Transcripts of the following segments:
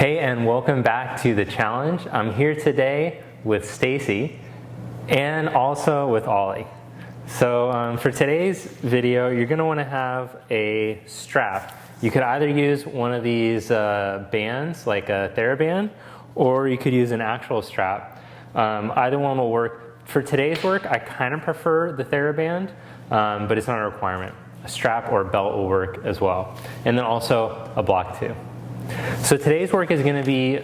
Hey, and welcome back to the challenge. I'm here today with Stacy and also with Ollie. So for today's video, you're going to want to have a strap. You could either use one of these bands, like a TheraBand, or you could use an actual strap. Either one will work. For today's work, I kind of prefer the TheraBand, but it's not a requirement. A strap or a belt will work as well. And then also a block too. So today's work is going to be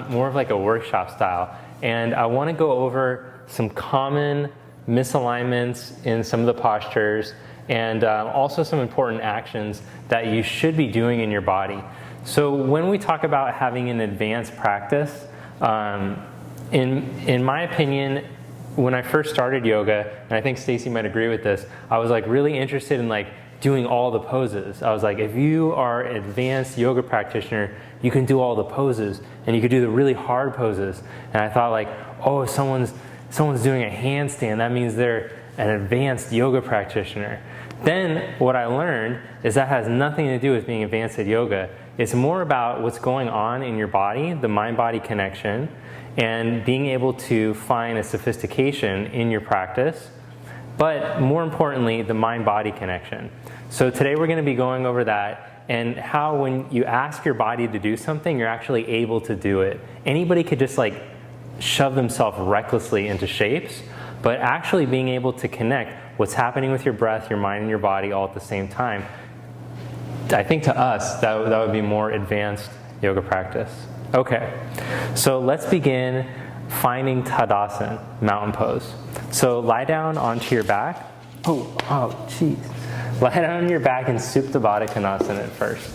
more of like a workshop style, and I want to go over some common misalignments in some of the postures and also some important actions that you should be doing in your body. So when we talk about having an advanced practice, in my opinion, when I first started yoga, and I think Stacy might agree with this, I was like really interested in like doing all the poses. I was like, if you are an advanced yoga practitioner, you can do all the poses and you could do the really hard poses. And I thought like, oh, if someone's doing a handstand, that means they're an advanced yoga practitioner. Then what I learned is that has nothing to do with being advanced at yoga. It's more about what's going on in your body, the mind-body connection, and being able to find a sophistication in your practice, but more importantly, the mind-body connection. So today we're going to be going over that and how when you ask your body to do something, you're actually able to do it. Anybody could just like shove themselves recklessly into shapes, but actually being able to connect what's happening with your breath, your mind, and your body all at the same time, I think to us that would be more advanced yoga practice. Okay, so let's begin finding Tadasana, mountain pose. So lie down onto your back. Oh, jeez. Lie down on your back and Supta Baddha Konasana at first.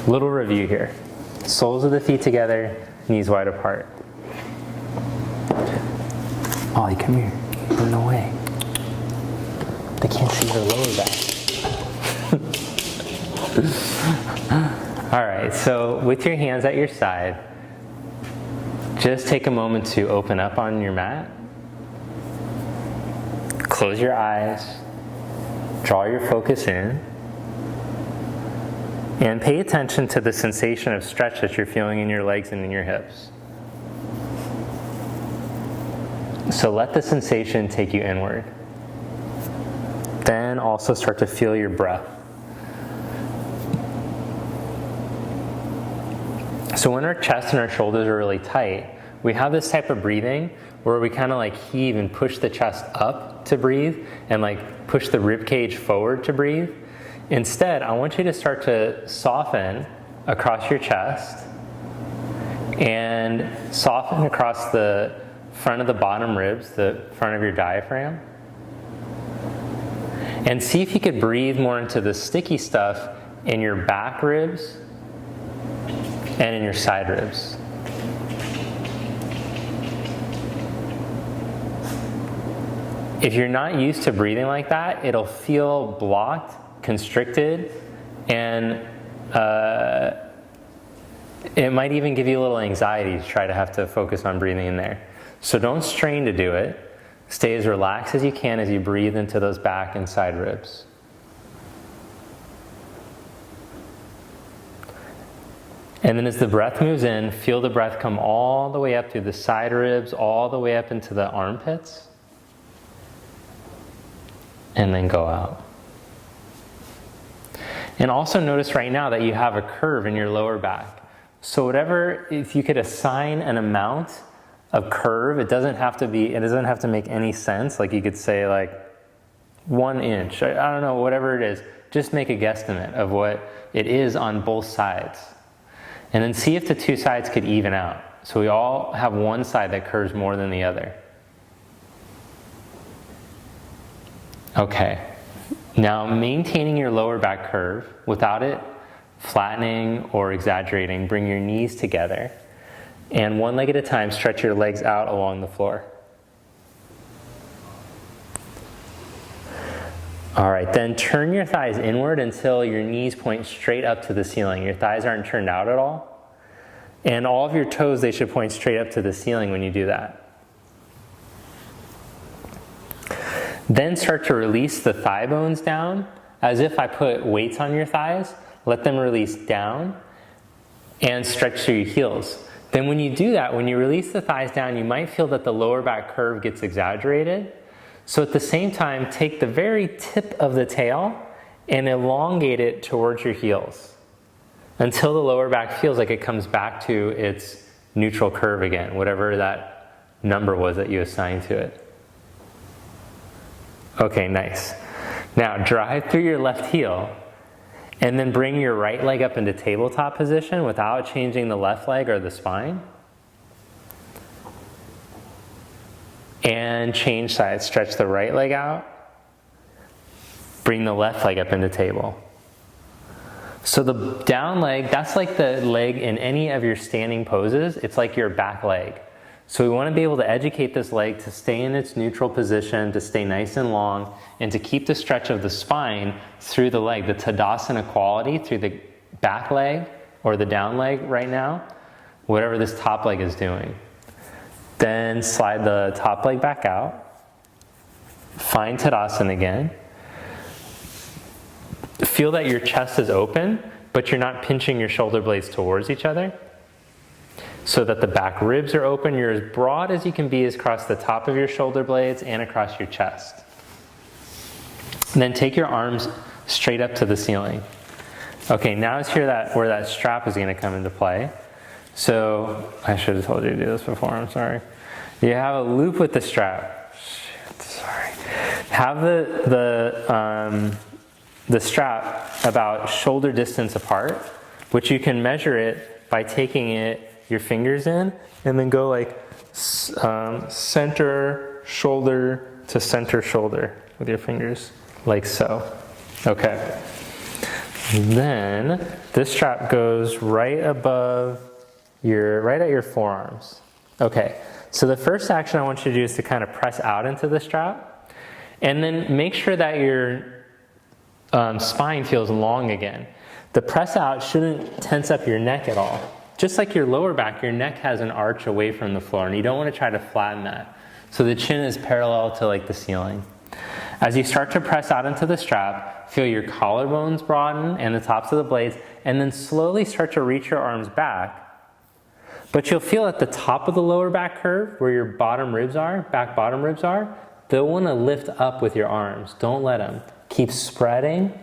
Little review here. Soles of the feet together, knees wide apart. Ollie, come here. Run away. They can't see her lower back. All right, so with your hands at your side, just take a moment to open up on your mat. Close your eyes. Draw your focus in. And pay attention to the sensation of stretch that you're feeling in your legs and in your hips. So let the sensation take you inward. Then also start to feel your breath. So when our chest and our shoulders are really tight, we have this type of breathing where we kind of like heave and push the chest up to breathe and like push the rib cage forward to breathe. Instead, I want you to start to soften across your chest and soften across the front of the bottom ribs, the front of your diaphragm. And see if you could breathe more into the sticky stuff in your back ribs and in your side ribs. If you're not used to breathing like that, it'll feel blocked, constricted, and it might even give you a little anxiety to try to have to focus on breathing in there. So don't strain to do it. Stay as relaxed as you can as you breathe into those back and side ribs. And then as the breath moves in, feel the breath come all the way up through the side ribs, all the way up into the armpits. And then go out. And also notice right now that you have a curve in your lower back. So whatever, if you could assign an amount of curve, it doesn't have to make any sense. Like you could say like 1 inch, I don't know, whatever it is, just make a guesstimate of what it is on both sides. And then see if the two sides could even out. So we all have one side that curves more than the other. Okay, now maintaining your lower back curve without it flattening or exaggerating, bring your knees together and one leg at a time stretch your legs out along the floor. All right, then turn your thighs inward until your knees point straight up to the ceiling. Your thighs aren't turned out at all. And all of your toes, they should point straight up to the ceiling when you do that. Then start to release the thigh bones down as if I put weights on your thighs. Let them release down. and stretch through your heels. Then when you do that, when you release the thighs down, you might feel that the lower back curve gets exaggerated. So at the same time, take the very tip of the tail and elongate it towards your heels until the lower back feels like it comes back to its neutral curve again, whatever that number was that you assigned to it. Okay, nice. Now drive through your left heel and then bring your right leg up into tabletop position without changing the left leg or the spine. And change sides. Stretch the right leg out. Bring the left leg up into table. So the down leg, that's like the leg in any of your standing poses. It's like your back leg. So we want to be able to educate this leg to stay in its neutral position, to stay nice and long, and to keep the stretch of the spine through the leg, the Tadasana quality through the back leg or the down leg right now, whatever this top leg is doing. Then slide the top leg back out. Find Tadasana again. Feel that your chest is open, but you're not pinching your shoulder blades towards each other, so that the back ribs are open. You're as broad as you can be across the top of your shoulder blades and across your chest. And then take your arms straight up to the ceiling. Okay, now it's here where that strap is going to come into play. So, I should have told you to do this before, I'm sorry. You have a loop with the strap. Shit, sorry. Have the strap about shoulder distance apart, which you can measure it by taking your fingers in and then go like center shoulder to center shoulder with your fingers, like so. Okay. Then this strap goes right above right at your forearms. Okay. So the first action I want you to do is to kind of press out into the strap, and then make sure that your spine feels long again. The press out shouldn't tense up your neck at all. Just like your lower back, your neck has an arch away from the floor, and you don't want to try to flatten that. So the chin is parallel to like the ceiling. As you start to press out into the strap, feel your collarbones broaden and the tops of the blades, and then slowly start to reach your arms back. But you'll feel at the top of the lower back curve, where your bottom ribs are, back bottom ribs are, they'll want to lift up with your arms. Don't let them. Keep spreading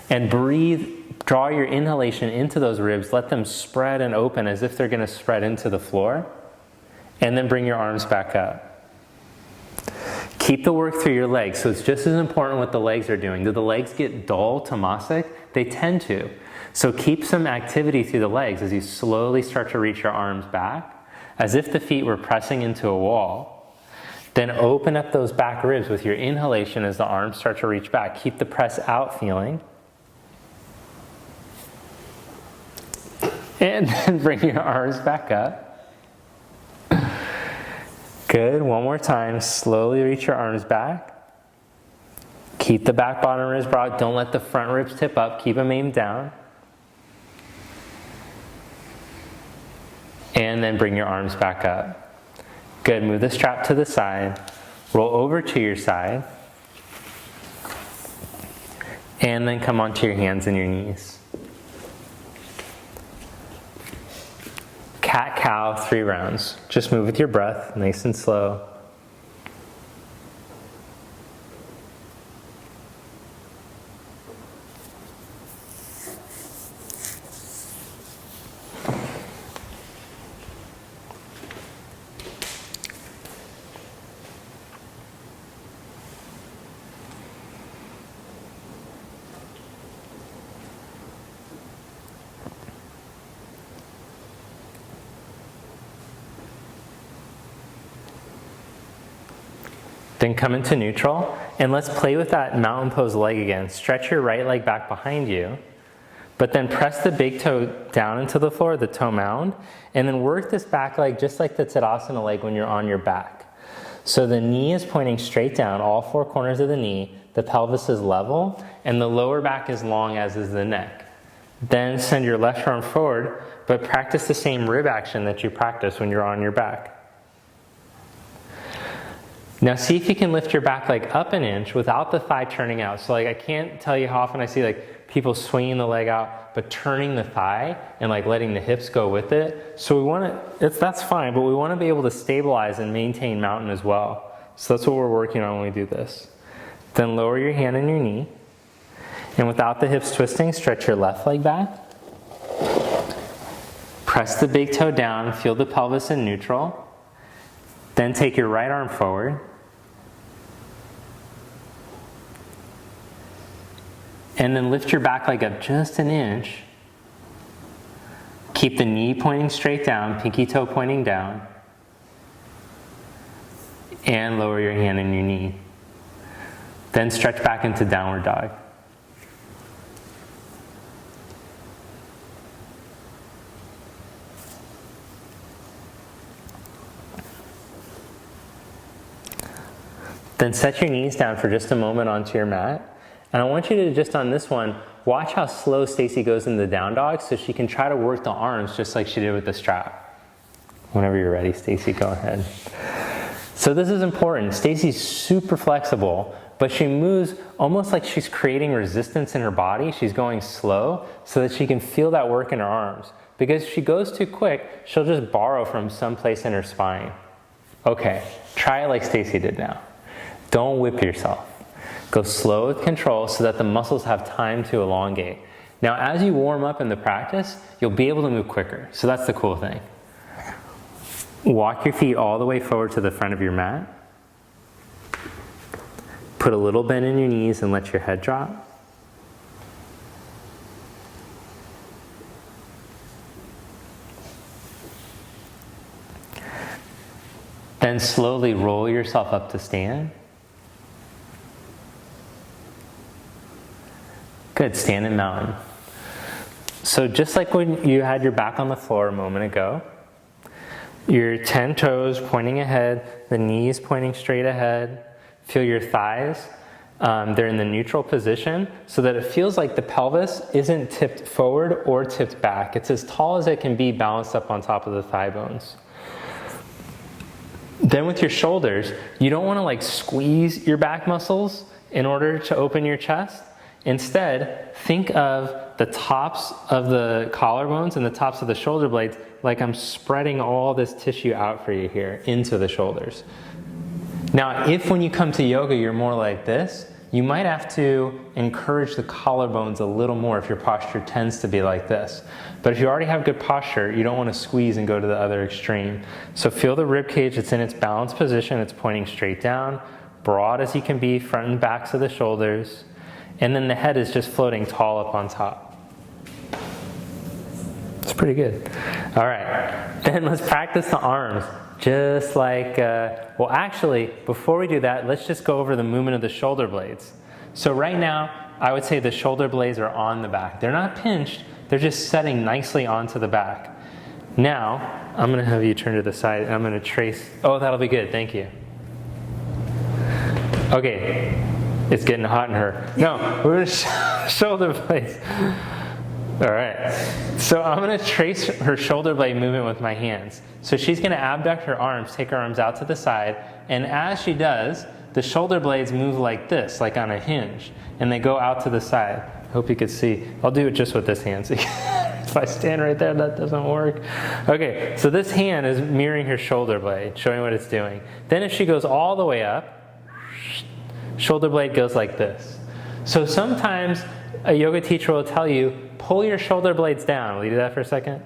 and breathe. Draw your inhalation into those ribs. Let them spread and open as if they're going to spread into the floor. And then bring your arms back up. Keep the work through your legs. So it's just as important what the legs are doing. Do the legs get dull, tamasic? They tend to. So keep some activity through the legs as you slowly start to reach your arms back, as if the feet were pressing into a wall. Then open up those back ribs with your inhalation as the arms start to reach back. Keep the press out feeling. And then bring your arms back up. Good. One more time. Slowly reach your arms back. Keep the back bottom ribs broad. Don't let the front ribs tip up. Keep them aimed down. And then bring your arms back up. Good. Move the strap to the side. Roll over to your side. And then come onto your hands and your knees. Cat-cow, 3 rounds. Just move with your breath, nice and slow. Then come into neutral, and let's play with that mountain pose leg again. Stretch your right leg back behind you, but then press the big toe down into the floor, the toe mound, and then work this back leg just like the Tadasana leg when you're on your back. So the knee is pointing straight down, all 4 corners of the knee, the pelvis is level, and the lower back is long as is the neck. Then send your left arm forward, but practice the same rib action that you practice when you're on your back. Now see if you can lift your back leg up an inch without the thigh turning out. So like I can't tell you how often I see like people swinging the leg out, but turning the thigh and like letting the hips go with it. So we want to, that's fine, but we want to be able to stabilize and maintain mountain as well. So that's what we're working on when we do this. Then lower your hand and your knee. And without the hips twisting, stretch your left leg back. Press the big toe down, feel the pelvis in neutral. Then take your right arm forward. And then lift your back leg up just an inch. Keep the knee pointing straight down, pinky toe pointing down. And lower your hand and your knee. Then stretch back into downward dog. Then set your knees down for just a moment onto your mat. And I want you to just on this one, watch how slow Stacy goes in the down dog so she can try to work the arms just like she did with the strap. Whenever you're ready, Stacy, go ahead. So this is important. Stacy's super flexible, but she moves almost like she's creating resistance in her body. She's going slow so that she can feel that work in her arms. Because if she goes too quick, she'll just borrow from someplace in her spine. Okay, try it like Stacy did now. Don't whip yourself. Go slow with control so that the muscles have time to elongate. Now, as you warm up in the practice, you'll be able to move quicker. So that's the cool thing. Walk your feet all the way forward to the front of your mat. Put a little bend in your knees and let your head drop. Then slowly roll yourself up to stand. Good, stand in mountain. So just like when you had your back on the floor a moment ago, your 10 toes pointing ahead, the knees pointing straight ahead, feel your thighs. They're in the neutral position so that it feels like the pelvis isn't tipped forward or tipped back. It's as tall as it can be balanced up on top of the thigh bones. Then with your shoulders, you don't want to like squeeze your back muscles in order to open your chest. Instead, think of the tops of the collarbones and the tops of the shoulder blades like I'm spreading all this tissue out for you here into the shoulders. Now, if when you come to yoga you're more like this, you might have to encourage the collarbones a little more if your posture tends to be like this. But if you already have good posture, you don't want to squeeze and go to the other extreme. So feel the rib cage, it's in its balanced position, it's pointing straight down, broad as you can be, front and backs of the shoulders. And then the head is just floating tall up on top. It's pretty good. All right, then let's practice the arms. Just like, well actually, before we do that, let's just go over the movement of the shoulder blades. So right now, I would say the shoulder blades are on the back. They're not pinched, they're just setting nicely onto the back. Now, I'm gonna have you turn to the side and I'm gonna trace, oh, that'll be good, thank you. Okay. It's getting hot in her. No, we're gonna shoulder blades. All right. So I'm gonna trace her shoulder blade movement with my hands. So she's gonna abduct her arms, take her arms out to the side, and as she does, the shoulder blades move like this, like on a hinge, and they go out to the side. I hope you can see. I'll do it just with this hand. So if I stand right there, that doesn't work. Okay, so this hand is mirroring her shoulder blade, showing what it's doing. Then if she goes all the way up, shoulder blade goes like this. So sometimes a yoga teacher will tell you, pull your shoulder blades down. Will you do that for a second?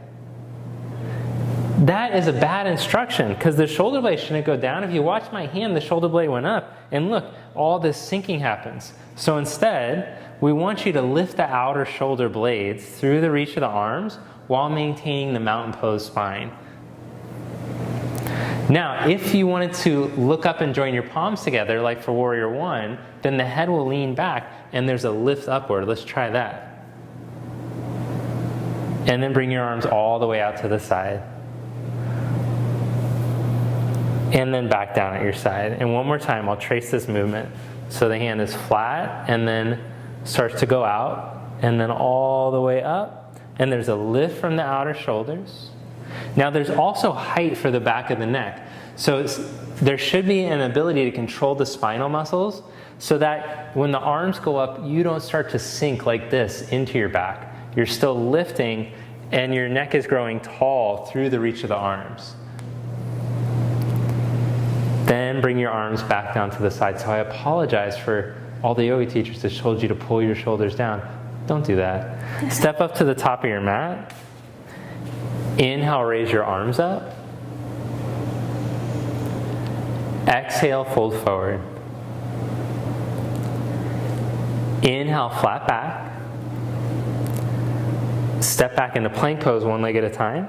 That is a bad instruction because the shoulder blade shouldn't go down. If you watch my hand, the shoulder blade went up. And look, all this sinking happens. So instead, we want you to lift the outer shoulder blades through the reach of the arms while maintaining the mountain pose spine. Now, if you wanted to look up and join your palms together, like for Warrior One, then the head will lean back and there's a lift upward. Let's try that. And then bring your arms all the way out to the side. And then back down at your side. And one more time, I'll trace this movement. So the hand is flat and then starts to go out and then all the way up. And there's a lift from the outer shoulders. Now there's also height for the back of the neck. So there should be an ability to control the spinal muscles so that when the arms go up, you don't start to sink like this into your back. You're still lifting and your neck is growing tall through the reach of the arms. Then bring your arms back down to the side. So I apologize for all the yoga teachers that told you to pull your shoulders down. Don't do that. Step up to the top of your mat. Inhale, raise your arms up. Exhale, fold forward. Inhale, flat back. Step back into plank pose, one leg at a time.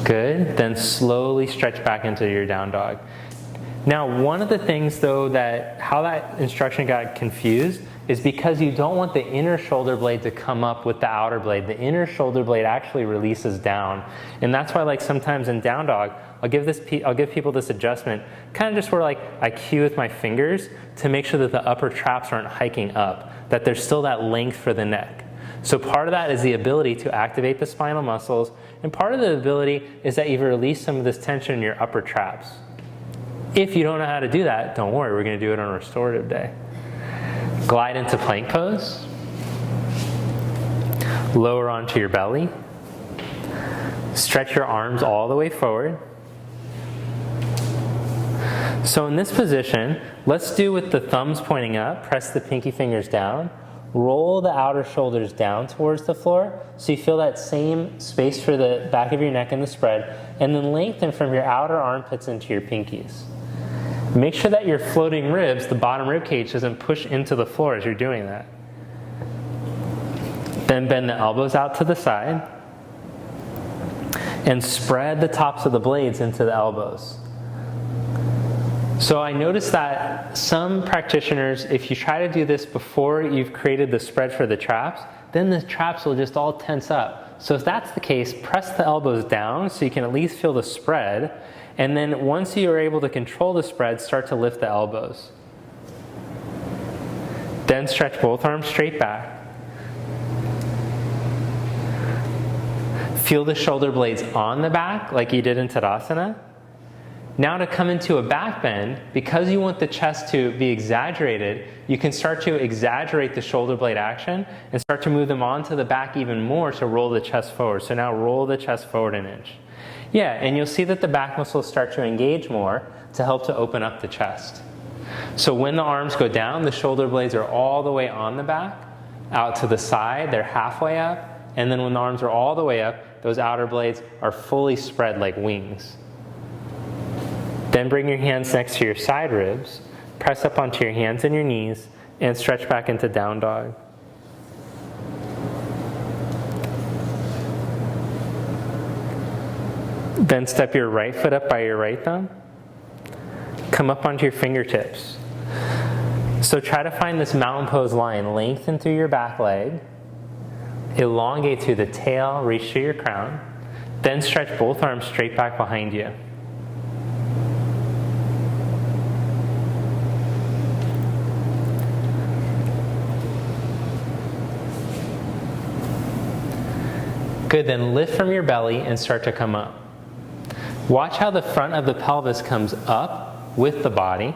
Good. Then slowly stretch back into your down dog. Now, one of the things though how that instruction got confused is because you don't want the inner shoulder blade to come up with the outer blade. The inner shoulder blade actually releases down. And that's why like sometimes in down dog, I'll give people this adjustment, kind of just where like I cue with my fingers to make sure that the upper traps aren't hiking up, that there's still that length for the neck. So part of that is the ability to activate the spinal muscles, and part of the ability is that you've released some of this tension in your upper traps. If you don't know how to do that, don't worry, we're going to do it on a restorative day. Glide into plank pose. Lower onto your belly. Stretch your arms all the way forward. So in this position, let's do with the thumbs pointing up, press the pinky fingers down, roll the outer shoulders down towards the floor so you feel that same space for the back of your neck and the spread, and then lengthen from your outer armpits into your pinkies. Make sure that your floating ribs, the bottom rib cage, doesn't push into the floor as you're doing that. Then bend the elbows out to the side and spread the tops of the blades into the elbows. So I noticed that some practitioners, if you try to do this before you've created the spread for the traps, then the traps will just all tense up. So if that's the case, press the elbows down so you can at least feel the spread. And then once you are able to control the spread, start to lift the elbows. Then stretch both arms straight back. Feel the shoulder blades on the back like you did in Tadasana. Now to come into a back bend, because you want the chest to be exaggerated, you can start to exaggerate the shoulder blade action and start to move them onto the back even more to roll the chest forward. So now roll the chest forward an inch. Yeah, and you'll see that the back muscles start to engage more to help to open up the chest. So when the arms go down, the shoulder blades are all the way on the back, out to the side, they're halfway up, and then when the arms are all the way up, those outer blades are fully spread like wings. Then bring your hands next to your side ribs, press up onto your hands and your knees, and stretch back into down dog. Then step your right foot up by your right thumb. Come up onto your fingertips. So try to find this mountain pose line. Lengthen through your back leg. Elongate through the tail, reach to your crown. Then stretch both arms straight back behind you. Good, then lift from your belly and start to come up. Watch how the front of the pelvis comes up with the body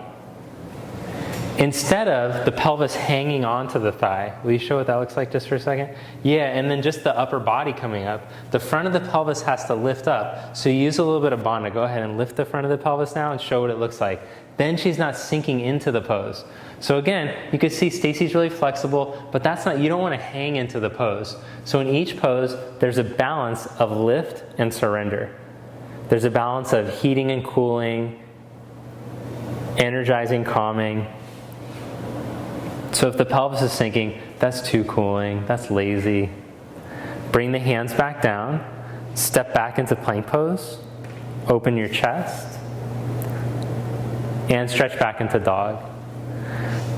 instead of the pelvis hanging onto the thigh. Will you show what that looks like just for a second? Yeah, and then just the upper body coming up. The front of the pelvis has to lift up. So use a little bit of Bandha. Go ahead and lift the front of the pelvis now and show what it looks like. Then she's not sinking into the pose. So again, you can see Stacy's really flexible, but that's not, you don't want to hang into the pose. So in each pose, there's a balance of lift and surrender. There's a balance of heating and cooling, energizing, calming. So if the pelvis is sinking, that's too cooling, that's lazy. Bring the hands back down, step back into plank pose, open your chest, and stretch back into dog.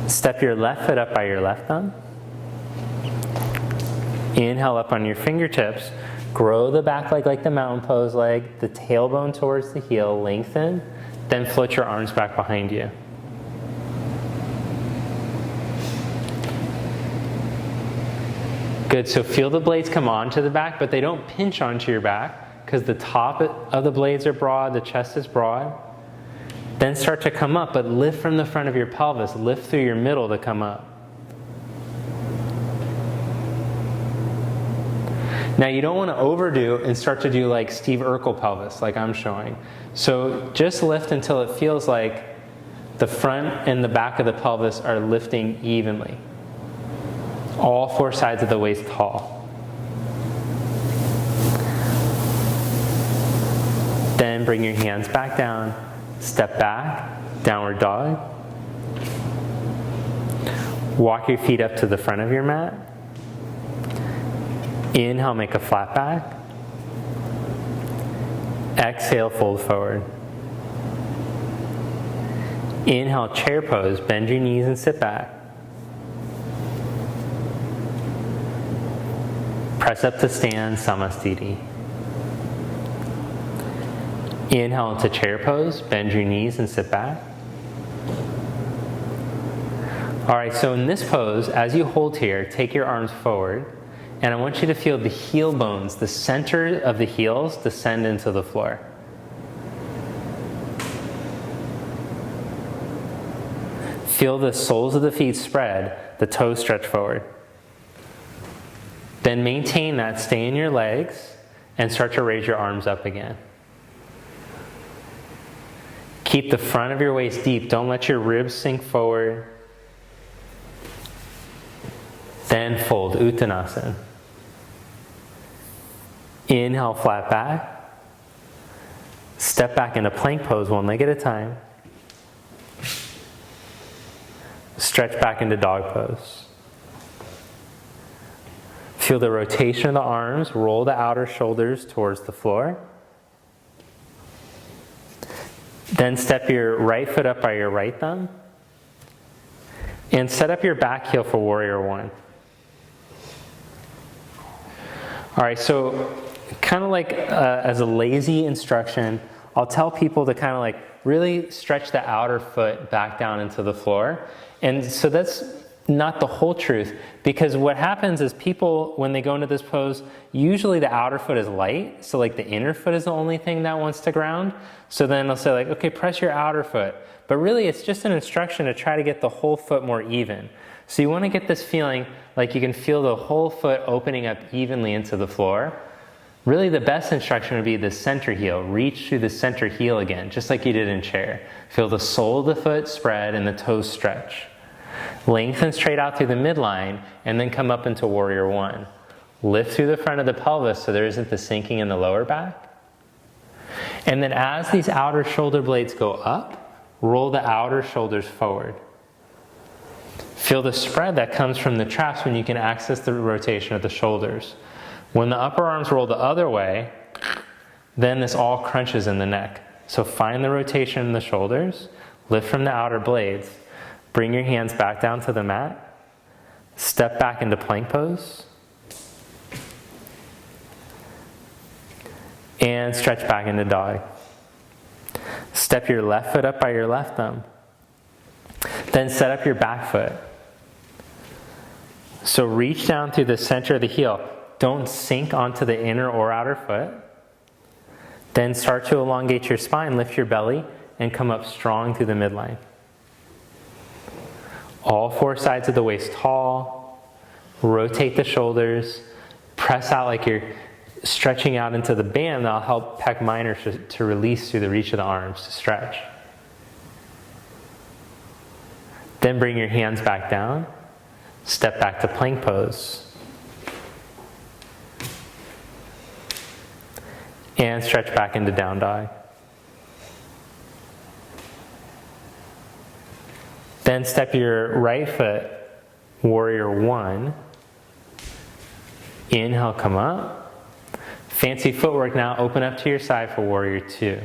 Step your left foot up by your left thumb. Inhale up on your fingertips. Grow the back leg like the mountain pose leg, the tailbone towards the heel, lengthen, then float your arms back behind you. Good, so feel the blades come onto the back, but they don't pinch onto your back, because the top of the blades are broad, the chest is broad. Then start to come up, but lift from the front of your pelvis. Lift through your middle to come up. Now you don't want to overdo and start to do like Steve Urkel pelvis, like I'm showing. So just lift until it feels like the front and the back of the pelvis are lifting evenly. All four sides of the waist tall. Then bring your hands back down, step back, downward dog. Walk your feet up to the front of your mat. Inhale, make a flat back. Exhale, fold forward. Inhale, chair pose, bend your knees and sit back. Press up to stand, Samastiti. Inhale into chair pose, bend your knees and sit back. All right, so in this pose, as you hold here, take your arms forward, and I want you to feel the heel bones, the center of the heels, descend into the floor. Feel the soles of the feet spread, the toes stretch forward. Then maintain that, stay in your legs, and start to raise your arms up again. Keep the front of your waist deep. Don't let your ribs sink forward. Then fold, Uttanasana. Inhale, flat back. Step back into plank pose, one leg at a time. Stretch back into dog pose. Feel the rotation of the arms, roll the outer shoulders towards the floor. Then step your right foot up by your right thumb. And set up your back heel for warrior one. All right, so kind of like as a lazy instruction, I'll tell people to kind of like really stretch the outer foot back down into the floor. And so that's not the whole truth, because what happens is people, when they go into this pose, usually the outer foot is light, so like the inner foot is the only thing that wants to ground. So then they'll say like, okay, press your outer foot. But really it's just an instruction to try to get the whole foot more even. So you want to get this feeling like you can feel the whole foot opening up evenly into the floor. Really the best instruction would be the center heel. Reach through the center heel again, just like you did in chair. Feel the sole of the foot spread and the toes stretch. Lengthen straight out through the midline and then come up into warrior one. Lift through the front of the pelvis so there isn't the sinking in the lower back. And then as these outer shoulder blades go up, roll the outer shoulders forward. Feel the spread that comes from the traps when you can access the rotation of the shoulders. When the upper arms roll the other way, then this all crunches in the neck. So find the rotation in the shoulders, lift from the outer blades, bring your hands back down to the mat, step back into plank pose, and stretch back into dog. Step your left foot up by your left thumb. Then set up your back foot. So reach down through the center of the heel. Don't sink onto the inner or outer foot. Then start to elongate your spine, lift your belly, and come up strong through the midline. All four sides of the waist tall. Rotate the shoulders. Press out like you're stretching out into the band. That'll help pec minor to release through the reach of the arms to stretch. Then bring your hands back down. Step back to plank pose. And stretch back into down dog. Then step your right foot, warrior one. Inhale, come up. Fancy footwork now, open up to your side for warrior two.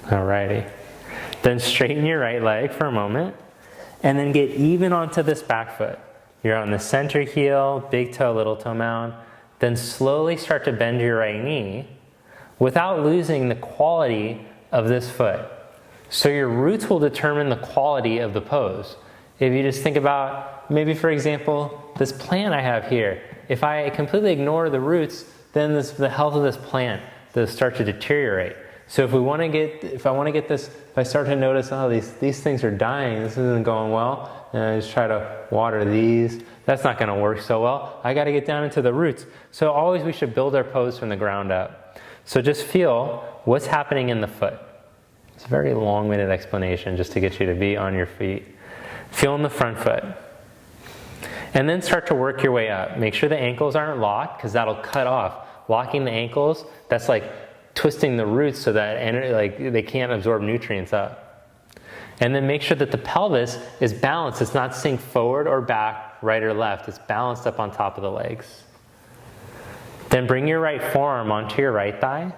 Alrighty. Then straighten your right leg for a moment, and then get even onto this back foot. You're on the center heel, big toe, little toe mound. Then slowly start to bend your right knee without losing the quality of this foot. So your roots will determine the quality of the pose. If you just think about, maybe for example, this plant I have here, If I completely ignore the roots, then the health of this plant will start to deteriorate. So if I want to get this, if I start to notice, oh, these things are dying, this isn't going well, and I just try to water these, that's not going to work so well. I got to get down into the roots. So always we should build our pose from the ground up. So just feel what's happening in the foot. It's a very long-winded explanation just to get you to be on your feet. Feel in the front foot. And then start to work your way up. Make sure the ankles aren't locked, because that'll cut off. Locking the ankles, that's like twisting the roots so that they can't absorb nutrients up. And then make sure that the pelvis is balanced. It's not synced forward or back, right or left. It's balanced up on top of the legs. Then bring your right forearm onto your right thigh,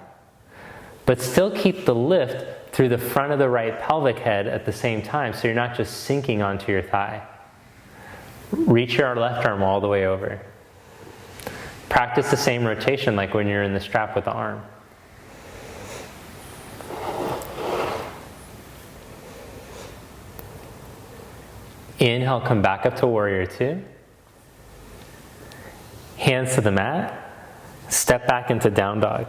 but still keep the lift through the front of the right pelvic head at the same time, so you're not just sinking onto your thigh. Reach your left arm all the way over. Practice the same rotation like when you're in the strap with the arm. Inhale, come back up to warrior two. Hands to the mat. Step back into down dog.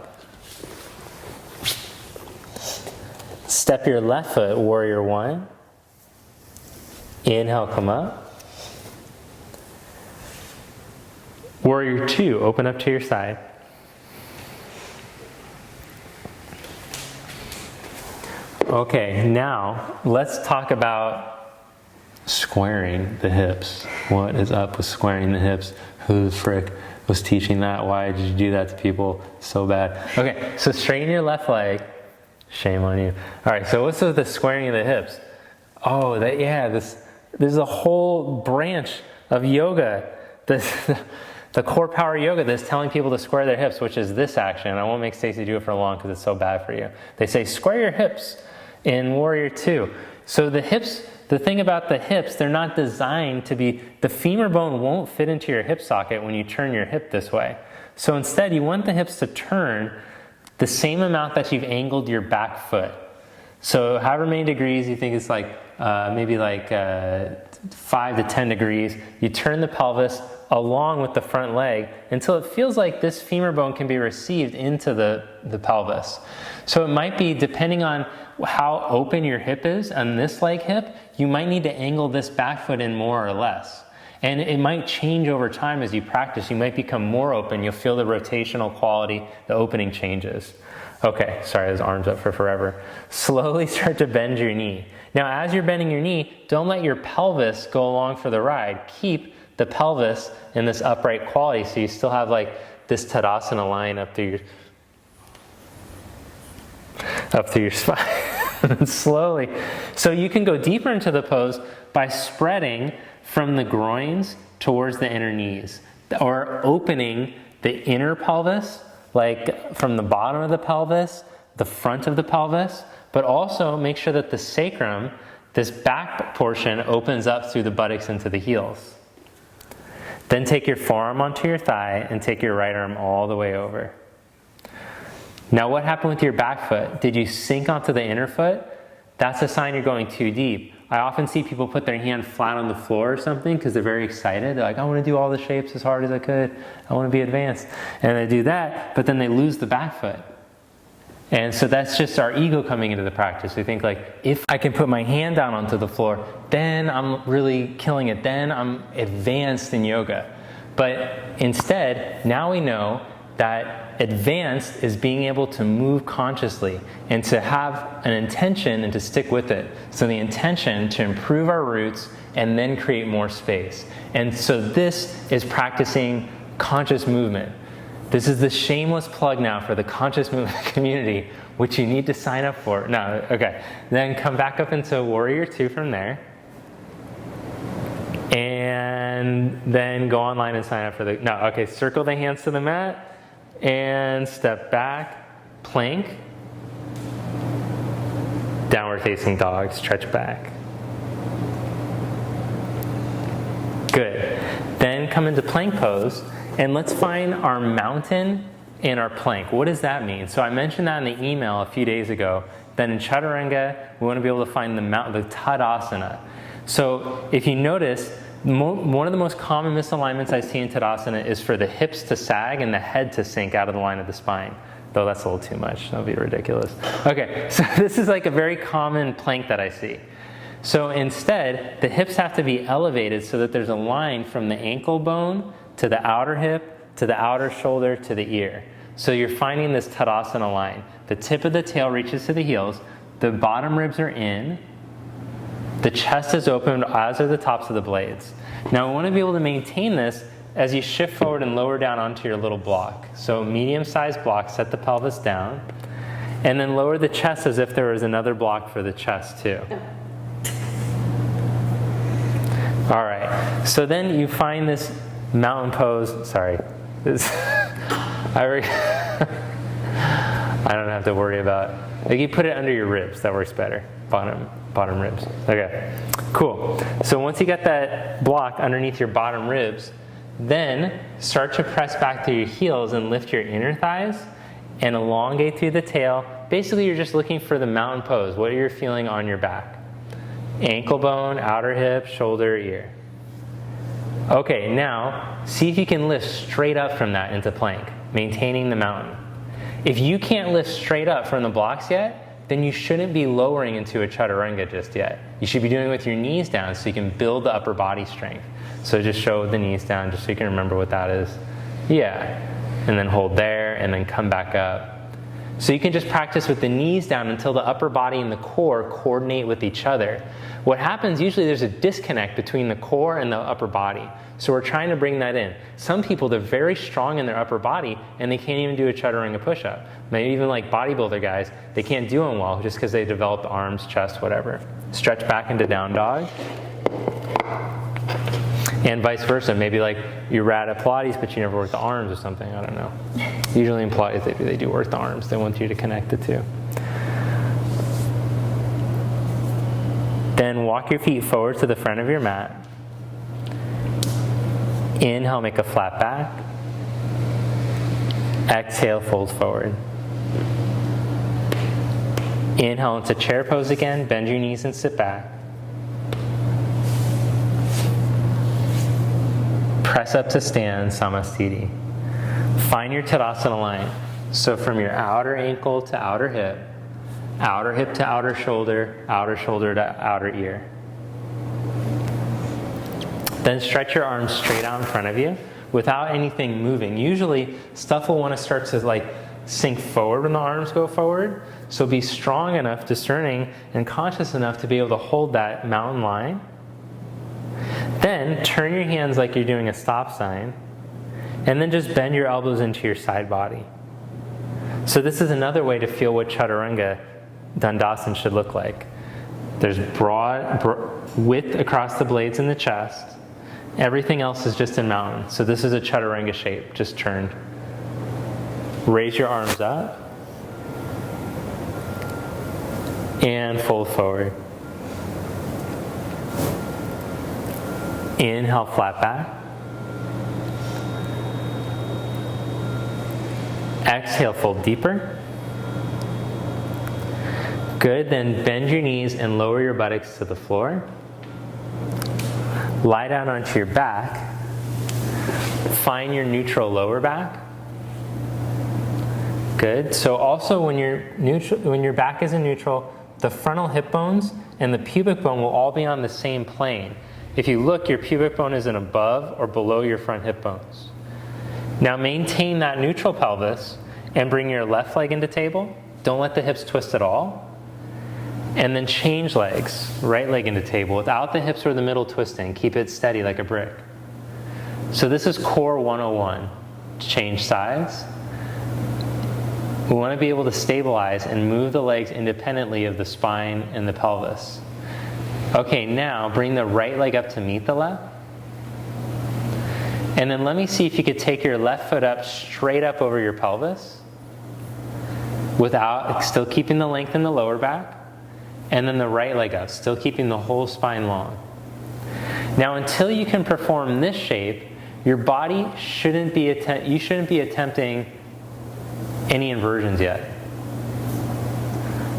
Step your left foot, warrior one. Inhale, come up. Warrior two, open up to your side. Okay, now let's talk about squaring the hips. What is up with squaring the hips? Who the frick was teaching that? Why did you do that to people so bad? Okay, so straighten your left leg. Shame on you. All right, so what's with the squaring of the hips? Oh, there's a whole branch of yoga, the core power yoga that's telling people to square their hips, which is this action. I won't make Stacy do it for long because it's so bad for you. They say square your hips in warrior two. So the hips, the thing about the hips, they're not designed to be, the femur bone won't fit into your hip socket when you turn your hip this way. So instead, you want the hips to turn the same amount that you've angled your back foot. So however many degrees you think it's like, maybe like 5 to 10 degrees, you turn the pelvis along with the front leg until it feels like this femur bone can be received into the pelvis. So it might be, depending on how open your hip is on this leg hip, you might need to angle this back foot in more or less. And it might change over time as you practice. You might become more open. You'll feel the rotational quality, the opening changes. Okay, sorry, his arm's up for forever. Slowly start to bend your knee. Now, as you're bending your knee, don't let your pelvis go along for the ride. Keep the pelvis in this upright quality so you still have like this Tadasana line up through your spine. Slowly. So you can go deeper into the pose by spreading from the groins towards the inner knees, or opening the inner pelvis, like from the bottom of the pelvis, the front of the pelvis, but also make sure that the sacrum, this back portion, opens up through the buttocks into the heels. Then take your forearm onto your thigh and take your right arm all the way over. Now what happened with your back foot? Did you sink onto the inner foot? That's a sign you're going too deep. I often see people put their hand flat on the floor or something because they're very excited. They're like, I want to do all the shapes as hard as I could. I want to be advanced. And they do that, but then they lose the back foot. And so that's just our ego coming into the practice. We think like, if I can put my hand down onto the floor, then I'm really killing it. Then I'm advanced in yoga. But instead, now we know that advanced is being able to move consciously and to have an intention and to stick with it. So the intention to improve our roots and then create more space. And so this is practicing conscious movement. This is the shameless plug now for the conscious movement community, which you need to sign up for. No, okay. Then come back up into warrior two from there. And then go online and sign up for circle the hands to the mat. And step back, plank, downward facing dog, stretch back. Good. Then come into plank pose, and let's find our mountain and our plank. What does that mean? So I mentioned that in the email a few days ago. Then in Chaturanga, we want to be able to find the Tadasana. So if you notice, One of the most common misalignments I see in Tadasana is for the hips to sag and the head to sink out of the line of the spine. Though that's a little too much. That would be ridiculous. Okay, so this is like a very common plank that I see. So instead, the hips have to be elevated so that there's a line from the ankle bone to the outer hip, to the outer shoulder, to the ear. So you're finding this Tadasana line. The tip of the tail reaches to the heels, the bottom ribs are in, the chest is open, as are the tops of the blades. Now I want to be able to maintain this as you shift forward and lower down onto your little block. So medium-sized block, set the pelvis down, and then lower the chest as if there was another block for the chest too. All right, so then you find this mountain pose, sorry, I don't have to worry about, like you put it under your ribs, that works better, bottom ribs. Okay, cool. So once you get that block underneath your bottom ribs, then start to press back through your heels and lift your inner thighs and elongate through the tail. Basically, you're just looking for the mountain pose, what you're feeling on your back. Ankle bone, outer hip, shoulder, ear. Okay, now see if you can lift straight up from that into plank, maintaining the mountain. If you can't lift straight up from the blocks yet, then you shouldn't be lowering into a chaturanga just yet. You should be doing it with your knees down so you can build the upper body strength. So just show the knees down just so you can remember what that is. Yeah, and then hold there and then come back up. So you can just practice with the knees down until the upper body and the core coordinate with each other. What happens, usually there's a disconnect between the core and the upper body. So we're trying to bring that in. Some people, they're very strong in their upper body and they can't even do a chaturanga push-up. Maybe even like bodybuilder guys, they can't do them well just because they developed arms, chest, whatever. Stretch back into down dog. And vice versa. Maybe like you're rad at Pilates, but you never work the arms or something. I don't know. Usually in Pilates, they do work the arms. They want you to connect the two. Then walk your feet forward to the front of your mat. Inhale, make a flat back. Exhale, fold forward. Inhale into chair pose again. Bend your knees and sit back. Press up to stand, Samastiti. Find your Tadasana line. So from your outer ankle to outer hip to outer shoulder to outer ear. Then stretch your arms straight out in front of you without anything moving. Usually stuff will want to start to like sink forward when the arms go forward. So be strong enough, discerning, and conscious enough to be able to hold that mountain line. Then turn your hands like you're doing a stop sign, and then just bend your elbows into your side body. So this is another way to feel what Chaturanga Dandasana should look like. There's broad width across the blades in the chest. Everything else is just in mountain. So this is a Chaturanga shape, just turned. Raise your arms up and fold forward. Inhale, flat back. Exhale, fold deeper. Good, then bend your knees and lower your buttocks to the floor. Lie down onto your back. Find your neutral lower back. Good, so also when your back is in neutral, the frontal hip bones and the pubic bone will all be on the same plane. If you look, your pubic bone isn't above or below your front hip bones. Now maintain that neutral pelvis and bring your left leg into table. Don't let the hips twist at all. And then change legs, right leg into table without the hips or the middle twisting. Keep it steady like a brick. So this is core 101. Change sides. We want to be able to stabilize and move the legs independently of the spine and the pelvis. Okay, now bring the right leg up to meet the left. And then let me see if you could take your left foot up straight up over your pelvis without still keeping the length in the lower back. And then the right leg up, still keeping the whole spine long. Now until you can perform this shape, your body shouldn't be attempting any inversions yet.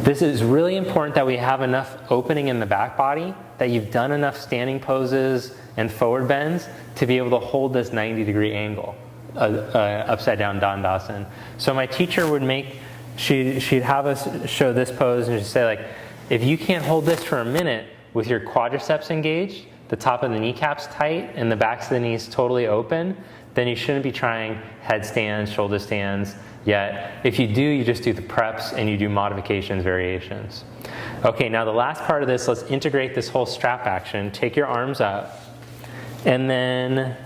This is really important that we have enough opening in the back body, that you've done enough standing poses and forward bends to be able to hold this 90-degree angle, upside down Dandasana. So my teacher would she'd have us show this pose and she'd say, like, if you can't hold this for a minute with your quadriceps engaged, the top of the kneecaps tight and the backs of the knees totally open, then you shouldn't be trying headstands, shoulder stands yet. If you do, you just do the preps and you do modifications, variations. Okay, now the last part of this, let's integrate this whole strap action. Take your arms up, and then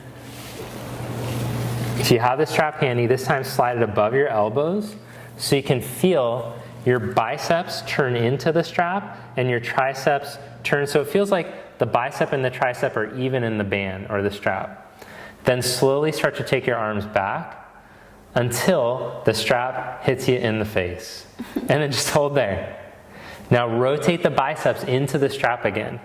if you have the strap handy, this time slide it above your elbows so you can feel your biceps turn into the strap and your triceps turn. So it feels like the bicep and the tricep are even in the band or the strap. Then slowly start to take your arms back until the strap hits you in the face. And then just hold there. Now rotate the biceps into the strap again.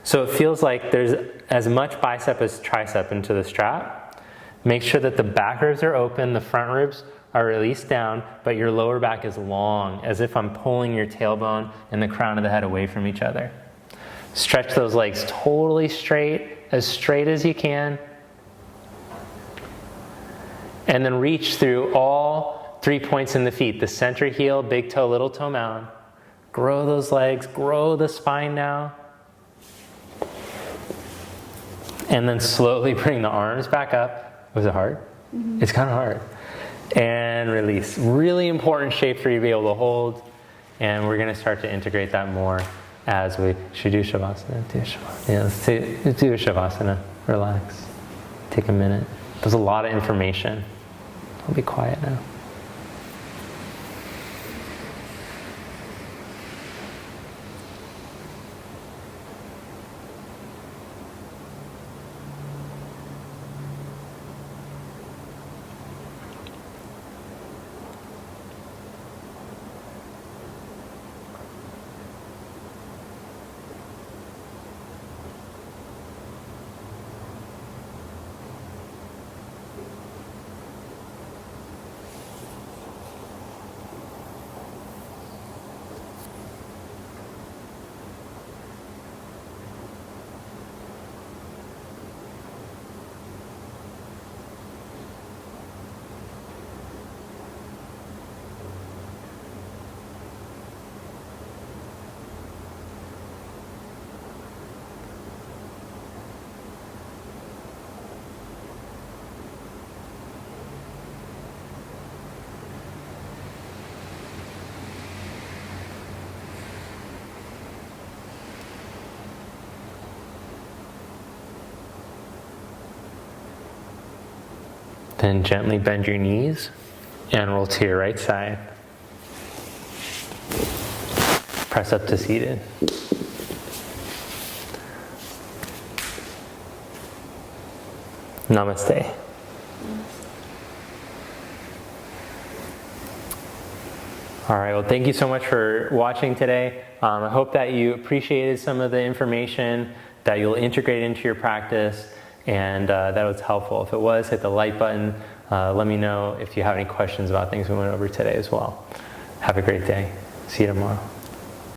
So it feels like there's as much bicep as tricep into the strap. Make sure that the back ribs are open, the front ribs are released down, but your lower back is long, as if I'm pulling your tailbone and the crown of the head away from each other. Stretch those legs totally straight as you can. And then reach through all 3 points in the feet, the center heel, big toe, little toe mound. Grow those legs, grow the spine now. And then slowly bring the arms back up. Was it hard? Mm-hmm. It's kind of hard. And release. Really important shape for you to be able to hold. And we're going to start to integrate that more as we should do Shavasana. Yeah, let's do a Shavasana. Relax. Take a minute. There's a lot of information. I'll be quiet now. Then gently bend your knees and roll to your right side. Press up to seated. Namaste. All right, well, thank you so much for watching today. I hope that you appreciated some of the information, that you'll integrate into your practice, and that was helpful. If it was, hit the like button. Let me know if you have any questions about things we went over today as well. Have a great day. See you tomorrow.